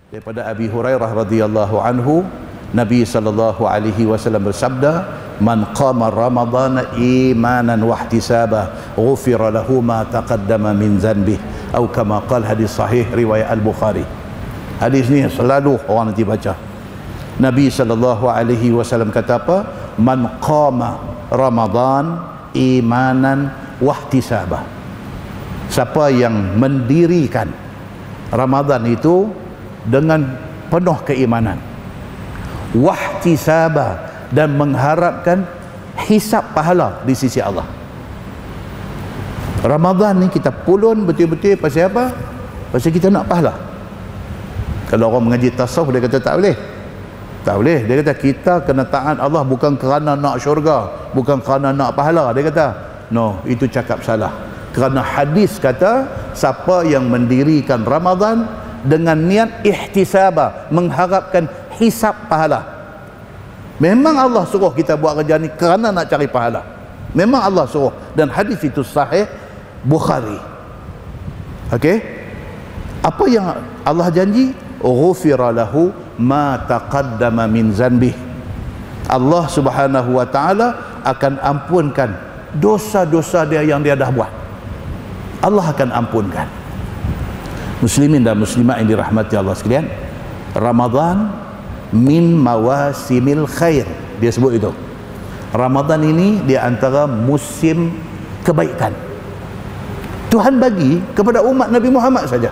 Daripada Abi Hurairah radhiyallahu anhu, Nabi sallallahu alaihi wasallam bersabda, "Man qama ramadhana imanan wa ihtisaba, ghufira lahu ma taqaddama min dhanbihi." Atau kama qala, hadis sahih riwayat Al-Bukhari. Hadis ni selalu orang nanti baca. Nabi sallallahu alaihi wasallam kata apa? Man qama ramadhan imanan wa ihtisaba. Siapa yang mendirikan Ramadan itu dengan penuh keimanan, wahtisaba, dan mengharapkan hisab pahala di sisi Allah. Ramadan ni kita pulun betul-betul pasal apa? Pasal kita nak pahala. Kalau orang mengaji tasawuf, dia kata tak boleh. Tak boleh. Dia kata kita kena taat Allah bukan kerana nak syurga, bukan kerana nak pahala. Dia kata no, itu cakap salah. Kerana hadis kata siapa yang mendirikan Ramadan dengan niat ihtisaba, mengharapkan hisab pahala. Memang Allah suruh kita buat kerja ni kerana nak cari pahala. Memang Allah suruh, dan hadis itu sahih Bukhari. Okey? Apa yang Allah janji? Ghufira lahu ma taqaddama min zanbih. Allah Subhanahu wa taala akan ampunkan dosa-dosa dia yang dia dah buat. Allah akan ampunkan. Muslimin dan muslimat yang dirahmati Allah sekalian, Ramadan min mawasimil khair, dia sebut itu. Ramadan ini di antara musim kebaikan. Tuhan bagi kepada umat Nabi Muhammad saja.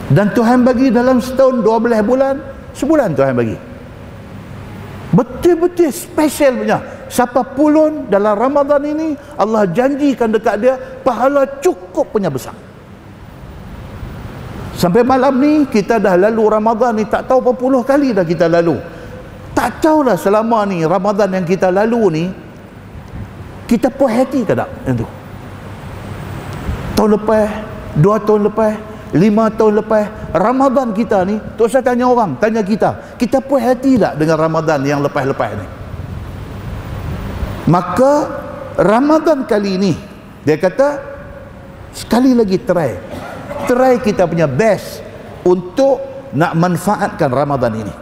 Dan Tuhan bagi dalam setahun 12 bulan, sebulan Tuhan bagi. Betul-betul special punya. Siapa pulun dalam Ramadan ini, Allah janjikan dekat dia pahala cukup punya besar. Sampai malam ni kita dah lalu Ramadan ni, tak tahu berapa puluh kali dah kita lalu. Tak tahu dah selama ni Ramadan yang kita lalu ni kita puas hati ke tak yang tu? Tahun lepas, 2 tahun lepas, 5 tahun lepas, Ramadan kita ni, tak usah tanya orang, tanya kita puas hati tak dengan Ramadan yang lepas-lepas ni? Maka Ramadan kali ni dia kata sekali lagi try kita punya best untuk nak manfaatkan Ramadan ini.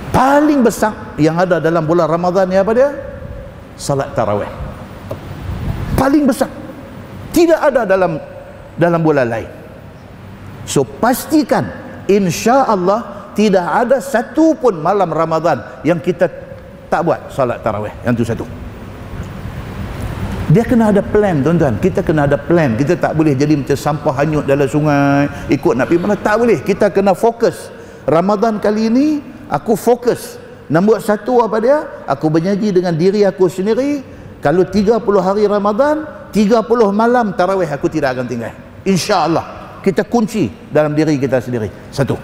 Paling besar yang ada dalam bulan Ramadan ni apa dia? Salat tarawih. Paling besar. Tidak ada dalam bulan lain. So pastikan insya-Allah tidak ada satu pun malam Ramadan yang kita tak buat salat tarawih. Yang tu satu. Dia kena ada plan, tuan-tuan. Kita kena ada plan. Kita tak boleh jadi macam sampah hanyut dalam sungai, ikut nak pergi mana. Tak boleh. Kita kena fokus. Ramadan kali ini aku fokus. Nombor satu apa dia? Aku berjanji dengan diri aku sendiri, kalau 30 hari Ramadan, 30 malam tarawih aku tidak akan tinggal. InsyaAllah. Kita kunci dalam diri kita sendiri. Satu.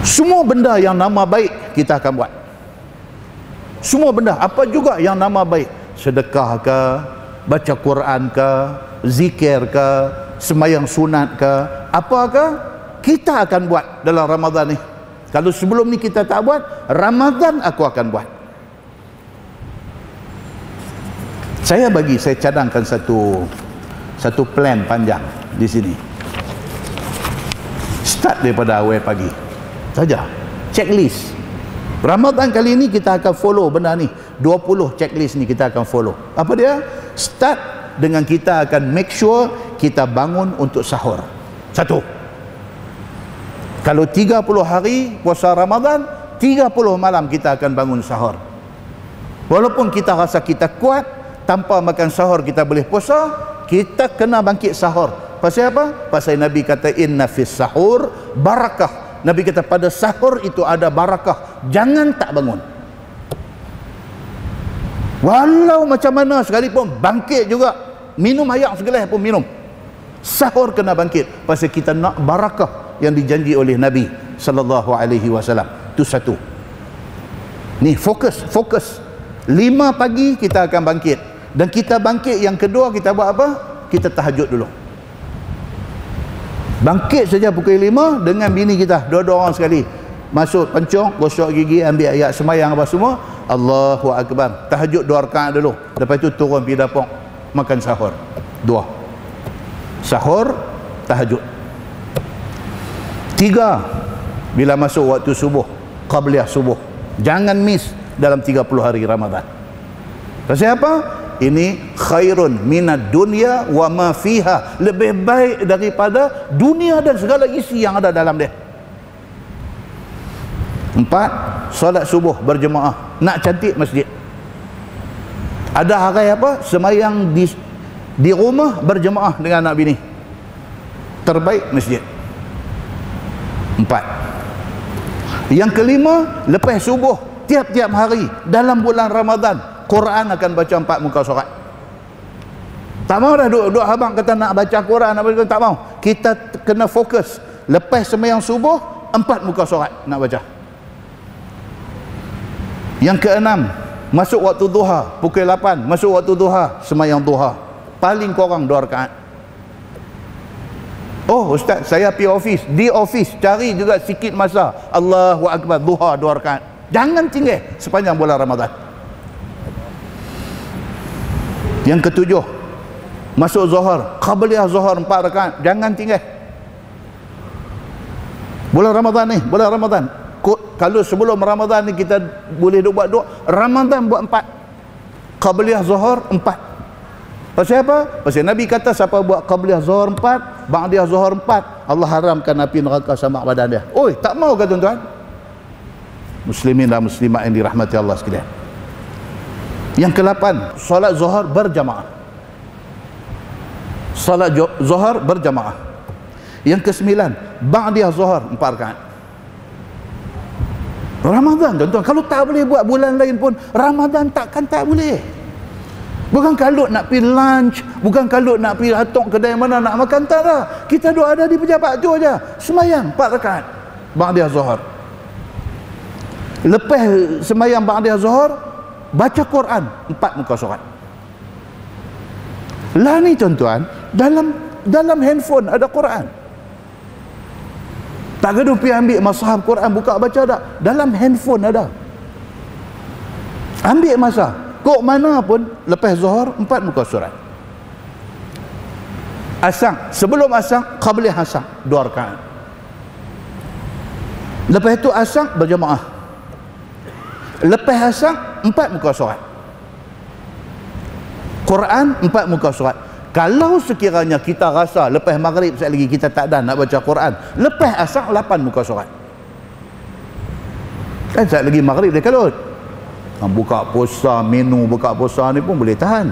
Semua benda yang nama baik kita akan buat. Semua benda, apa juga yang nama baik, sedekah ke, baca Quran ke, zikir ke, sembahyang sunat ke, apakah kita akan buat dalam Ramadan ni. Kalau sebelum ni kita tak buat, Ramadan aku akan buat. Saya cadangkan satu plan panjang di sini. Start daripada awal pagi saja, checklist. Ramadan kali ini kita akan follow benda ni. 20 checklist ni kita akan follow. Apa dia? Start dengan kita akan make sure kita bangun untuk sahur. Satu. Kalau 30 hari puasa Ramadan, 30 malam kita akan bangun sahur. Walaupun kita rasa kita kuat, tanpa makan sahur kita boleh puasa, kita kena bangkit sahur. Pasal apa? Pasal Nabi kata inna fis sahur barakah. Nabi kata pada sahur itu ada barakah. Jangan tak bangun. Walau macam mana sekalipun, bangkit juga. Minum air segelas pun minum. Sahur kena bangkit. Pasal kita nak barakah yang dijanji oleh Nabi sallallahu alaihi wasallam. Itu satu. Ni fokus. 5 pagi kita akan bangkit. Dan kita bangkit yang kedua, kita buat apa? Kita tahajud dulu. Bangkit saja pukul 5 dengan bini kita, dua-dua orang sekali. Masuk pencong, gosok gigi, ambil ayat semayang apa semua. Allahu Akbar. Tahajud 2 rakaat dulu. Lepas tu turun pergi dapur, makan sahur. 2. sahur, tahajud. 3, bila masuk waktu subuh, qabliyah subuh. Jangan miss dalam 30 hari Ramadan. Pasal apa? Ini khairun minad dunya wa ma fiha, lebih baik daripada dunia dan segala isi yang ada dalam dia. 4, solat subuh berjemaah. Nak cantik masjid. Ada hari apa? Semayang di rumah berjemaah dengan anak bini. Terbaik masjid. 4. Yang kelima, lepas subuh tiap-tiap hari dalam bulan Ramadan, Quran akan baca 4 muka surat. Tak mau dah duk abang kata nak baca Quran apa, tak mau. Kita kena fokus. Lepas sembahyang subuh 4 muka surat nak baca. Yang keenam, masuk waktu duha pukul 8, masuk waktu duha, sembahyang duha. Paling kurang 2 rakaat. Oh ustaz, saya pergi office, di office cari juga sikit masa, Allahu akbar, duha 2 rakaat. Jangan tinggal sepanjang bulan Ramadan. Yang ketujuh, masuk zuhur, qabliyah zuhur 4 rakaat. Jangan tinggal. Bulan Ramadan ni, bulan Ramadan. Kalau sebelum Ramadan ni kita boleh buat doa, Ramadan buat 4. Qabliyah zuhur 4. Pasal apa? Pasal Nabi kata siapa buat qabliyah zuhur 4, ba'diyah zuhur 4, Allah haramkan api neraka sama badan dia. Oi, tak mau ke tuan-tuan? Muslimin dan muslimat yang dirahmati Allah sekalian. Yang ke-8, solat zuhur berjamaah. Solat zuhur berjamaah. Yang ke-9, ba'diyah zuhur 4 rakaat. Ramadan tuan-tuan, kalau tak boleh buat bulan lain pun, Ramadan takkan tak boleh. Bukan kalau nak pergi lunch, bukan kalau nak pergi hatok kedai mana nak makan, tak dah. Kita duk ada di pejabat tu aja. Semayang 4 rakaat ba'diyah zuhur. Lepas semayang ba'diyah zuhur, baca Quran 4 muka surat. Lah ni tuan-tuan, dalam handphone ada Quran. Tak gaduh pergi ambil mashaf Quran buka baca tak. Dalam handphone ada. Ambil masa. Kok mana pun lepas zuhur 4 muka surat. Asar, sebelum asar, qabliyah asar 2 rakaat. Lepas itu asar berjemaah. Lepas asar 4 muka surat. Quran 4 muka surat. Kalau sekiranya kita rasa lepas maghrib sekali lagi kita tak ada nak baca Quran, lepas asar 8 muka surat. Kan sekali lagi maghrib dia kalut. Buka puasa, menu buka puasa ni pun boleh tahan.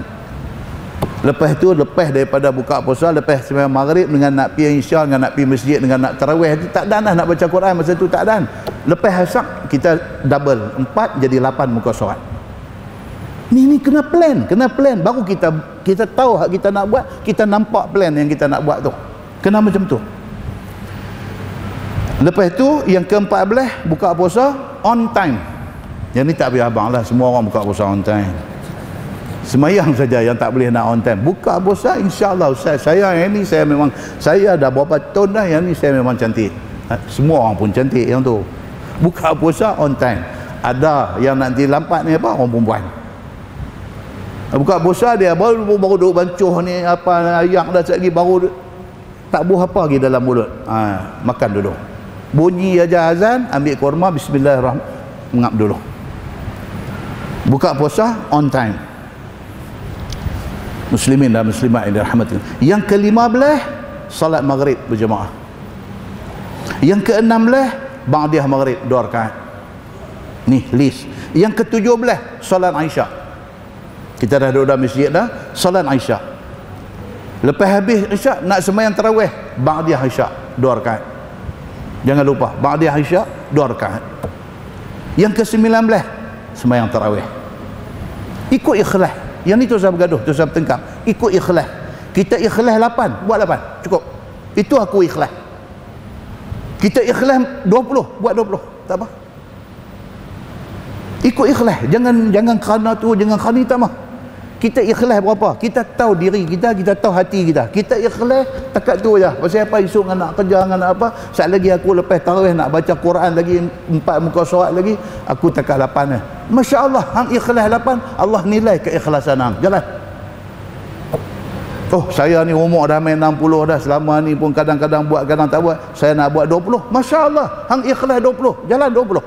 Lepas tu, lepas daripada buka puasa, lepas sembahyang maghrib dengan nak pergi isya, dengan nak pergi masjid, dengan nak tarawih, tak ada nak baca Quran masa tu, tak ada. Lepas asar kita double 4 jadi 8 muka surat. Ni kena plan baru kita tahu hak kita nak buat, kita nampak plan yang kita nak buat tu. Kena macam tu. Lepas tu yang ke-14, buka puasa on time. Yang ni tak payah abang lah, semua orang buka puasa on time. Semayang saja yang tak boleh nak on time. Buka puasa insya-Allah Ustaz, saya yang ni saya memang, saya dah berapa tahun dah yang ni saya memang cantik. Semua orang pun cantik yang tu. Buka puasa on time. Ada yang nanti lambat ni apa? Orang perempuan. Buka puasa dia baru duduk bancuh ni apa ayak dah lagi baru tak buah apa lagi dalam mulut. Makan dulu. Bunyi aja azan, ambil kurma, bismillahirrahmanirrahim, mengap dulu. Buka puasa on time. Muslimin dan muslimat yang dirahmati. Yang ke-15, salat maghrib berjemaah. Yang ke-16, ba'diyah maghrib 2 rakaat. Ni list. Yang ke-17, salat Aisyah. Kita dah duduk dalam masjid dah, salat Aisyah. Lepas habis Aisyah nak sembahyang tarawih, ba'diyah Aisyah 2 rakaat. Jangan lupa, ba'diyah Aisyah 2 rakaat. Yang ke-19, sembahyang tarawih. Ikut ikhlas. Yang ni tu saya bergaduh, tu saya bertengkar. Ikut ikhlas. Kita ikhlas 8, buat 8, cukup. Itu aku ikhlas. Kita ikhlas 20, buat 20, tak apa. Ikut ikhlas. Jangan kerana tu, jangan kerana ni, tak mah. Kita ikhlas berapa? Kita tahu diri kita, kita tahu hati kita. Kita ikhlas takat tu aja. Pasal apa esok nak kerja dengan apa? Sat lagi aku lepas tarawih nak baca Quran lagi 4 muka surat lagi, aku takat 8 dah. Masya-Allah, hang ikhlas 8, Allah nilai keikhlasan hang. Jalan. Oh, saya ni umur dah main 60 dah, selama ni pun kadang-kadang buat, kadang tak buat, saya nak buat 20. Masya Allah, hang ikhlas 20, jalan 20.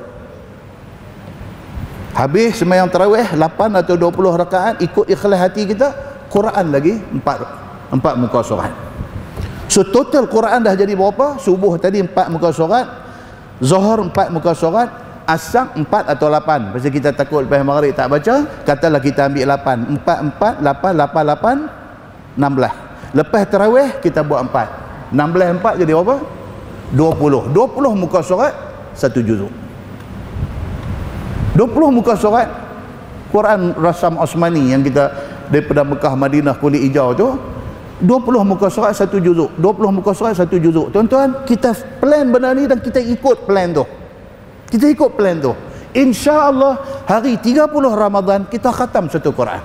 Habis sembahyang tarawih 8 atau 20 rakaat, ikut ikhlas hati kita, Quran lagi 4 muka surat. So total Quran dah jadi berapa? Subuh tadi 4 muka surat, Zuhur 4 muka surat, Asar 4 atau 8. Pasal kita takut lepas maghrib tak baca, katalah kita ambil 8. 4, 8, 8, 8, 16. Lepas tarawih kita buat 4. 16 4 jadi apa? 20. 20 muka surat, 1 juzuk. 20 muka surat Quran Rasam Osmani yang kita daripada Mekah Madinah kulit hijau tu, 20 muka surat 1 juzuk. 20 muka surat 1 juzuk. Tuan-tuan, kita plan benda ni dan kita ikut plan tu. Kita ikut plan tu. Insya-Allah hari 30 Ramadan kita khatam satu Quran.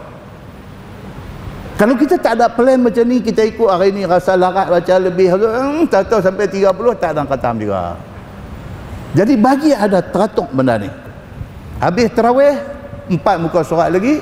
Kalau kita tak ada plan macam ni, kita ikut hari ni rasa larat baca lebih, tak tahu sampai 30 tak ada khatam juga. Jadi bagi ada teratuk benda ni. Habis tarawih 4 muka surat lagi,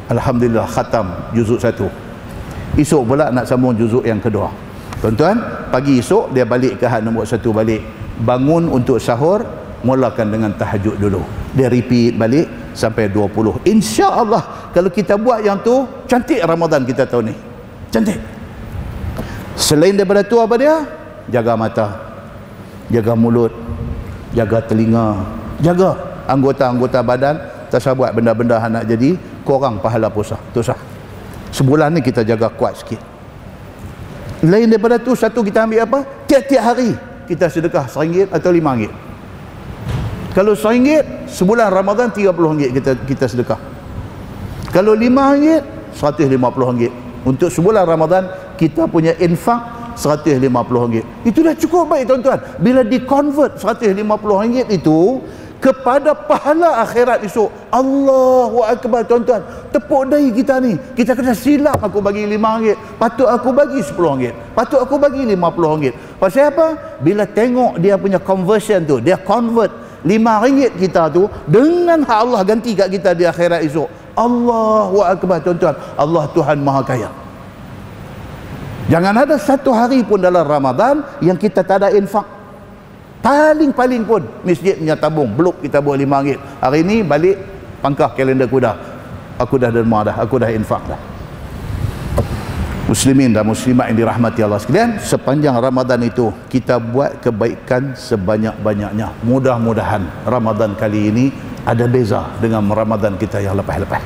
alhamdulillah khatam juzuk 1. Esok pula nak sambung juzuk yang kedua. Tuan-tuan, pagi esok dia balik ke had nombor 1 balik. Bangun untuk sahur, mulakan dengan tahajud dulu. Dia repeat balik sampai 20. Insya-Allah kalau kita buat yang tu, cantik Ramadan kita tahun ni. Cantik. Selain daripada tu apa dia? Jaga mata, jaga mulut, jaga telinga, jaga anggota-anggota badan. Tak usah buat benda-benda nak jadi korang pahala puasa. Tak usah. Sebulan ni kita jaga kuat sikit. Lain daripada tu, satu kita ambil apa? Tiap-tiap hari kita sedekah RM1 atau RM5. Kalau RM1, sebulan Ramadan RM30 kita sedekah. Kalau RM5, RM150. Untuk sebulan Ramadan kita punya infak RM150. Itu dah cukup baik tuan-tuan. Bila di-convert RM150 itu kepada pahala akhirat esok, Allahu Akbar tuan-tuan. Tepuk dahi kita ni. Kita kena silap, aku bagi RM5, patut aku bagi RM10, patut aku bagi RM50. Pasal apa? Bila tengok dia punya conversion tu, dia convert RM5 kita tu dengan hak Allah ganti kat kita di akhirat esok. Allahu Akbar tuan-tuan. Allah Tuhan Maha Kaya. Jangan ada satu hari pun dalam Ramadan yang kita tak ada infak. Paling-paling pun masjid punya tabung blok kita buat RM5. Hari ni balik pangkah kalender kuda. Aku dah derma dah, aku dah infak dah. Muslimin dan muslimat yang dirahmati Allah sekalian, sepanjang Ramadan itu kita buat kebaikan sebanyak-banyaknya. Mudah-mudahan Ramadan kali ini ada beza dengan Ramadan kita yang lepas-lepas.